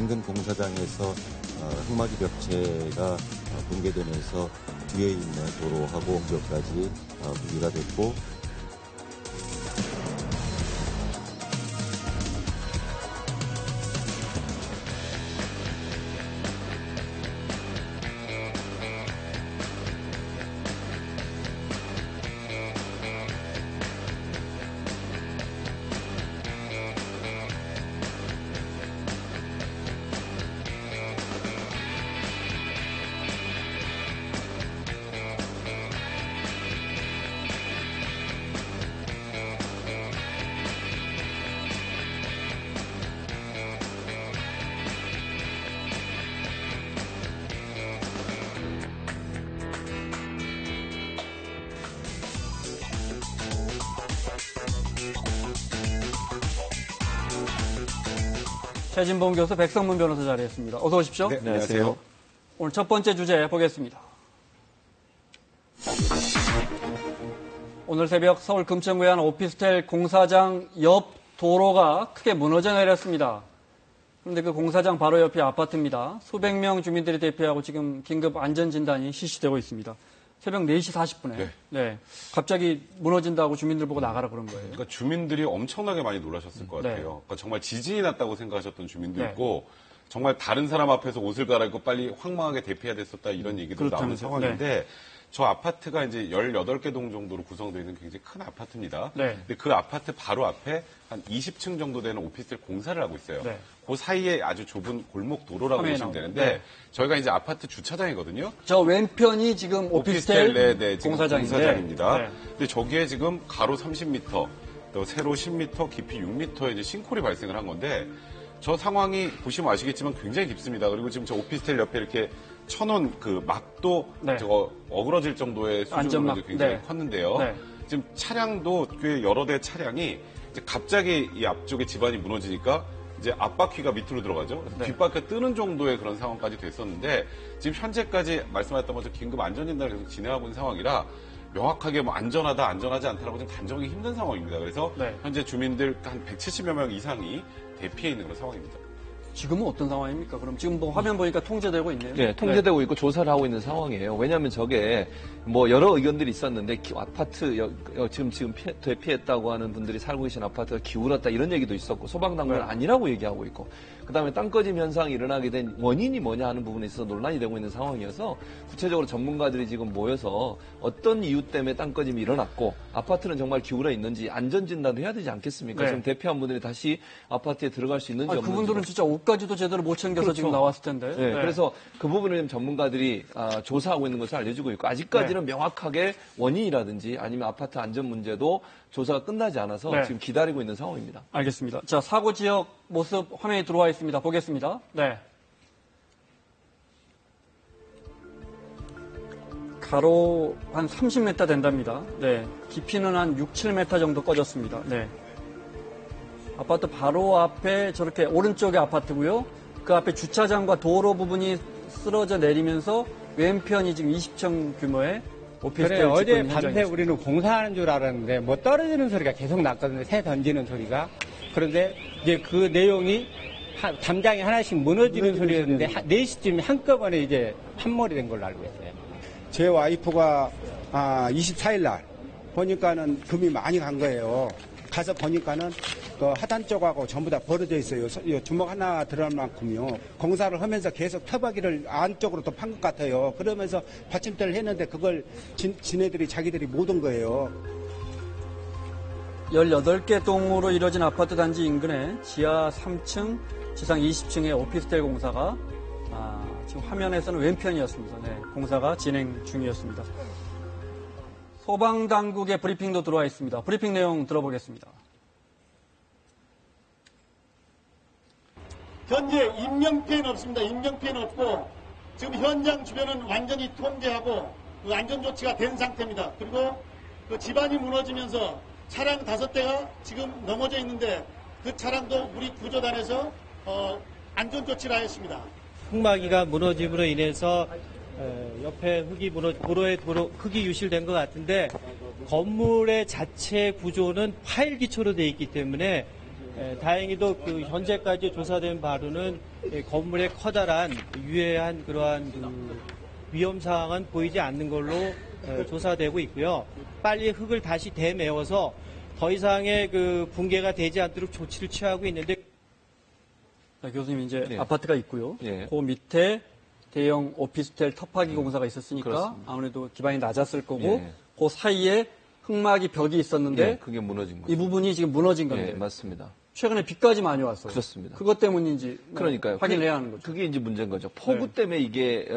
인근 공사장에서 흙막이 벽체가 붕괴되면서 뒤에 있는 도로하고 옹벽까지 붕괴가 됐고, 최진봉 교수, 백성문 변호사 자리했습니다. 어서 오십시오. 네, 안녕하세요. 오늘 첫 번째 주제 보겠습니다. 오늘 새벽 서울 금천구의 한 오피스텔 공사장 옆 도로가 크게 무너져 내렸습니다. 그런데 그 공사장 바로 옆이 아파트입니다. 수백 명 주민들이 대피하고 지금 긴급 안전진단이 실시되고 있습니다. 새벽 4시 40분에. 네. 갑자기 무너진다고 주민들 보고 나가라 그런 거예요. 그러니까 주민들이 엄청나게 많이 놀라셨을 것 같아요. 그러니까 정말 지진이 났다고 생각하셨던 주민도 있고, 정말 다른 사람 앞에서 옷을 갈아입고 빨리 황망하게 대피해야 됐었다 이런 얘기도 나오는 상황인데, 저 아파트가 이제 18개 동 정도로 구성되어 있는 굉장히 큰 아파트입니다. 근데 그 아파트 바로 앞에 한 20층 정도 되는 오피스텔 공사를 하고 있어요. 그 사이에 아주 좁은 골목 도로라고 보시면 되는데, 저희가 이제 아파트 주차장이거든요. 저 왼편이 지금 오피스텔 공사장입니다. 근데 저기에 지금 가로 30m, 또 세로 10m, 깊이 6m의 이제 싱크홀이 발생을 한 건데, 저 상황이 보시면 아시겠지만 굉장히 깊습니다. 그리고 지금 저 오피스텔 옆에 이렇게 쳐놓은 그 막도 저거 어그러질 정도의 수준으로 굉장히 컸는데요. 지금 차량도 꽤 여러 대 차량이 이제 갑자기 이 앞쪽에 집안이 무너지니까 이제 앞바퀴가 밑으로 들어가죠. 뒷바퀴가 뜨는 정도의 그런 상황까지 됐었는데, 지금 현재까지 말씀하셨던 것처럼 긴급 안전진단을 계속 진행하고 있는 상황이라 명확하게 뭐 안전하다, 안전하지 않다라고 좀 단정하기 힘든 상황입니다. 그래서 현재 주민들 한 170여 명 이상이 대피해 있는 그런 상황입니다. 지금은 어떤 상황입니까? 그럼 지금 뭐 화면 보니까 통제되고 있네요. 네, 통제되고 있고 조사를 하고 있는 상황이에요. 왜냐하면 저게 뭐 여러 의견들이 있었는데 아파트 지금 대피했다고 하는 분들이 살고 계신 아파트가 기울었다 이런 얘기도 있었고, 소방당국은 아니라고 얘기하고 있고, 그다음에 땅꺼짐 현상이 일어나게 된 원인이 뭐냐 하는 부분에 있어서 논란이 되고 있는 상황이어서 구체적으로 전문가들이 지금 모여서 어떤 이유 때문에 땅꺼짐이 일어났고 아파트는 정말 기울어 있는지 안전진단을 해야 되지 않겠습니까? 지금 대피한 분들이 다시 아파트에 들어갈 수 있는지 없는지. 그분들은 진짜 옷까지도 제대로 못 챙겨서 지금 나왔을 텐데. 그래서 그 부분을 전문가들이 조사하고 있는 것을 알려주고 있고, 아직까지는 명확하게 원인이라든지 아니면 아파트 안전 문제도 조사가 끝나지 않아서 지금 기다리고 있는 상황입니다. 알겠습니다. 자, 사고 지역 모습 화면에 들어와 있습니다. 보겠습니다. 가로 한 30m 된답니다. 깊이는 한 6, 7m 정도 꺼졌습니다. 아파트 바로 앞에 저렇게 오른쪽에 아파트고요. 그 앞에 주차장과 도로 부분이 쓰러져 내리면서 왼편이 지금 20층 규모의 오피스텔 짓고 어제 있는 밤새 현장이었습니다. 우리는 공사하는 줄 알았는데 뭐 떨어지는 소리가 계속 났거든요. 새 던지는 소리가. 그런데 이제 그 내용이 담장이 하나씩 무너지는 소리였는데 4시쯤 한꺼번에 이제 한몰이 된 걸로 알고 있어요. 제 와이프가 24일 날 보니까는 금이 많이 간 거예요. 가서 보니까는 그 하단 쪽하고 전부 다 벌어져 있어요. 주먹 하나 들어갈 만큼요. 공사를 하면서 계속 터벅이를 안쪽으로 또 판 것 같아요. 그러면서 받침대를 했는데 그걸 지네들이 자기들이 못 온 거예요. 18개 동으로 이뤄진 아파트 단지 인근에 지하 3층, 지상 20층의 오피스텔 공사가 지금 화면에서는 왼편이었습니다. 공사가 진행 중이었습니다. 소방당국의 브리핑도 들어와 있습니다. 브리핑 내용 들어보겠습니다. 현재 인명피해는 없습니다. 인명피해는 없고 지금 현장 주변은 완전히 통제하고 그 안전조치가 된 상태입니다. 그리고 그 집안이 무너지면서 차량 5대가 지금 넘어져 있는데 그 차량도 우리 구조단에서 안전조치를 하였습니다. 흙막이가 무너짐으로 인해서 옆에 도로에 흙이 유실된 것 같은데 건물의 자체 구조는 파일 기초로 되어 있기 때문에 다행히도 그 현재까지 조사된 바로는 건물의 커다란 유해한 그러한 그 위험 사항은 보이지 않는 걸로 조사되고 있고요. 빨리 흙을 다시 대메워서 더 이상의 그 붕괴가 되지 않도록 조치를 취하고 있는데. 자, 교수님 이제 네. 아파트가 있고요. 네. 그 밑에 대형 오피스텔 터파기 공사가 있었으니까 그렇습니다. 아무래도 기반이 낮았을 거고 네. 그 사이에 흙막이 벽이 있었는데 네, 그게 무너진 거죠. 이 부분이 지금 무너진 건데 네, 맞습니다. 최근에 비까지 많이 왔어요. 그렇습니다. 그것 때문인지 뭐 그러니까요. 확인해야 하는 거죠. 그게 이제 문제인 거죠. 폭우 네. 때문에 이게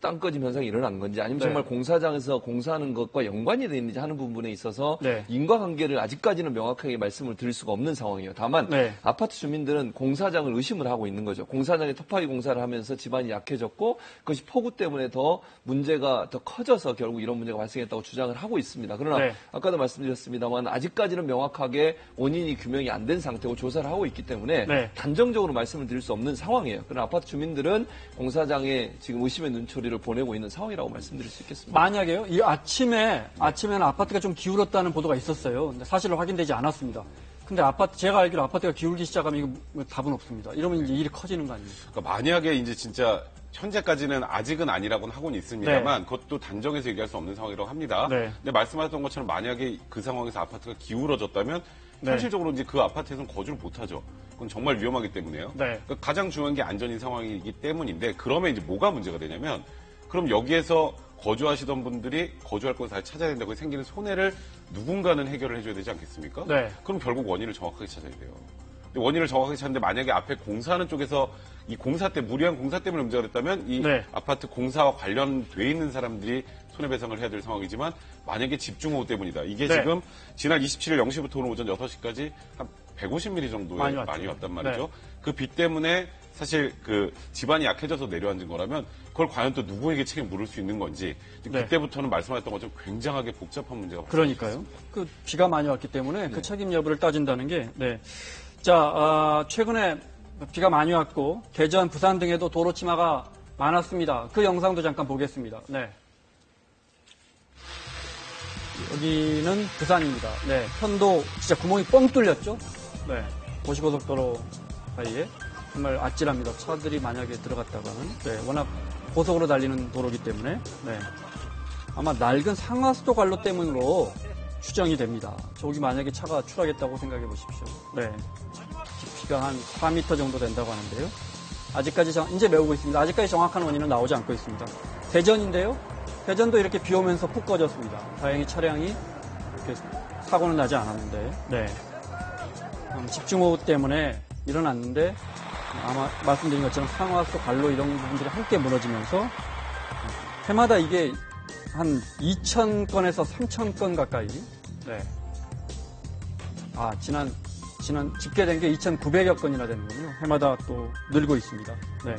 땅 꺼짐 현상이 일어난 건지 아니면 네. 정말 공사장에서 공사하는 것과 연관이 되어 있는지 하는 부분에 있어서 네. 인과관계를 아직까지는 명확하게 말씀을 드릴 수가 없는 상황이에요. 다만 네. 아파트 주민들은 공사장을 의심을 하고 있는 거죠. 공사장에 터파기 공사를 하면서 집안이 약해졌고 그것이 폭우 때문에 더 문제가 더 커져서 결국 이런 문제가 발생했다고 주장을 하고 있습니다. 그러나 네. 아까도 말씀드렸습니다만 아직까지는 명확하게 원인이 규명이 안 된 상태고 조사를 하고 있기 때문에 네. 단정적으로 말씀을 드릴 수 없는 상황이에요. 그러나 아파트 주민들은 공사장에 지금 의심의 눈초리를 보내고 있는 상황이라고 말씀드릴 수 있겠습니다. 만약에요, 이 아침에는 아파트가 좀 기울었다는 보도가 있었어요. 근데 사실로 확인되지 않았습니다. 근데 제가 알기로 아파트가 기울기 시작하면 이거 뭐 답은 없습니다. 이러면 이제 일이 커지는 거 아닙니까? 그러니까 만약에 이제 진짜 현재까지는 아직은 아니라고는 하고는 있습니다만 그것도 단정해서 얘기할 수 없는 상황이라고 합니다. 네. 근데 말씀하셨던 것처럼 만약에 그 상황에서 아파트가 기울어졌다면 네. 현실적으로 이제 그 아파트에서는 거주를 못하죠. 그건 정말 위험하기 때문에요. 네. 그러니까 가장 중요한 게 안전인 상황이기 때문인데 그러면 이제 뭐가 문제가 되냐면 그럼 여기에서 거주하시던 분들이 거주할 곳을 다시 찾아야 된다고 생기는 손해를 누군가는 해결을 해줘야 되지 않겠습니까? 네. 그럼 결국 원인을 정확하게 찾아야 돼요. 근데 원인을 정확하게 찾는데 만약에 앞에 공사하는 쪽에서 이 공사 때 무리한 공사 때문에 문제가 됐다면 이 네. 아파트 공사와 관련돼 있는 사람들이 손해배상을 해야 될 상황이지만 만약에 집중호우 때문이다. 이게 네. 지금 지난 27일 0시부터 오늘 오전 6시까지 한 150mm 정도의 많이 많이, 왔죠. 왔단 말이죠. 네. 그 비 때문에 사실 그 집안이 약해져서 내려앉은 거라면 그걸 과연 또 누구에게 책임 물을 수 있는 건지 네. 그때부터는 말씀하셨던 것처럼 굉장하게 복잡한 문제가 그러니까요. 그 비가 많이 왔기 때문에 네. 그 책임 여부를 따진다는 게, 네. 자, 최근에 비가 많이 왔고, 대전, 부산 등에도 도로 침하가 많았습니다. 그 영상도 잠깐 보겠습니다. 네. 여기는 부산입니다. 네. 편도 진짜 구멍이 뻥 뚫렸죠? 네. 도시고속도로 사이에. 정말 아찔합니다. 차들이 만약에 들어갔다가는. 네. 워낙 고속으로 달리는 도로기 때문에. 네. 아마 낡은 상하수도 관로 때문으로 추정이 됩니다. 저기 만약에 차가 추락했다고 생각해 보십시오. 네. 깊이가 한 4m 정도 된다고 하는데요. 아직까지 이제 메우고 있습니다. 아직까지 정확한 원인은 나오지 않고 있습니다. 대전인데요. 대전도 이렇게 비 오면서 푹 꺼졌습니다. 다행히 차량이 이렇게 사고는 나지 않았는데, 네. 집중호우 때문에 일어났는데, 아마 말씀드린 것처럼 상하수도 관로 이런 부분들이 함께 무너지면서 해마다 이게 한 2,000건에서 3,000건 가까이. 네. 지난 집계된 게 2,900여 건이나 되는군요. 해마다 또 늘고 있습니다. 네.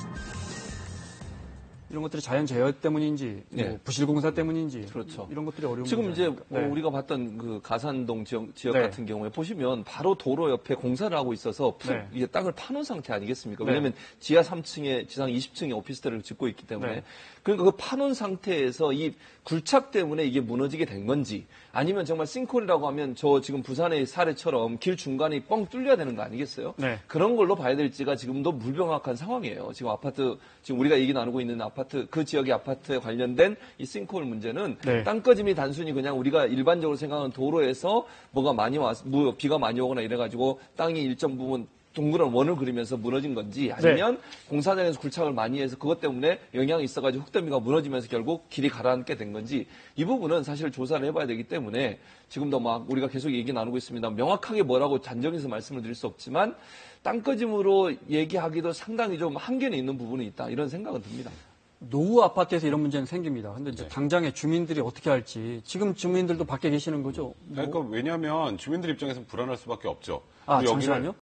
이런 것들이 자연재해 때문인지, 네. 뭐 부실공사 때문인지, 그렇죠. 이런 것들이 어려운 지금 이제 문제니까. 네. 우리가 봤던 그 가산동 지역 네. 같은 경우에 보시면 바로 도로 옆에 공사를 하고 있어서 네. 이게 땅을 파놓은 상태 아니겠습니까? 네. 왜냐하면 지하 3층에 지상 20층에 오피스텔을 짓고 있기 때문에 네. 그러니까 그 파놓은 상태에서 이 굴착 때문에 이게 무너지게 된 건지 아니면 정말 싱크홀이라고 하면 저 지금 부산의 사례처럼 길 중간에 뻥 뚫려야 되는 거 아니겠어요? 네. 그런 걸로 봐야 될지가 지금도 불명확한 상황이에요. 지금 아파트 지금 우리가 얘기 나누고 있는 아파트 그 지역의 아파트에 관련된 이 싱크홀 문제는 네. 땅꺼짐이 단순히 그냥 우리가 일반적으로 생각하는 도로에서 비가 많이 오거나 이래가지고 땅이 일정 부분 동그란 원을 그리면서 무너진 건지 아니면 공사장에서 굴착을 많이 해서 그것 때문에 영향이 있어가지고 흙더미가 무너지면서 결국 길이 가라앉게 된 건지 이 부분은 사실 조사를 해봐야 되기 때문에 지금도 막 우리가 계속 얘기 나누고 있습니다. 명확하게 뭐라고 단정해서 말씀을 드릴 수 없지만 땅꺼짐으로 얘기하기도 상당히 좀 한계는 있는 부분이 있다 이런 생각은 듭니다. 노후 아파트에서 이런 문제는 생깁니다. 근데 이제 당장에 주민들이 어떻게 할지 지금 주민들도 밖에 계시는 거죠? 그러니까 왜냐하면 주민들 입장에서는 불안할 수밖에 없죠. 잠시만요.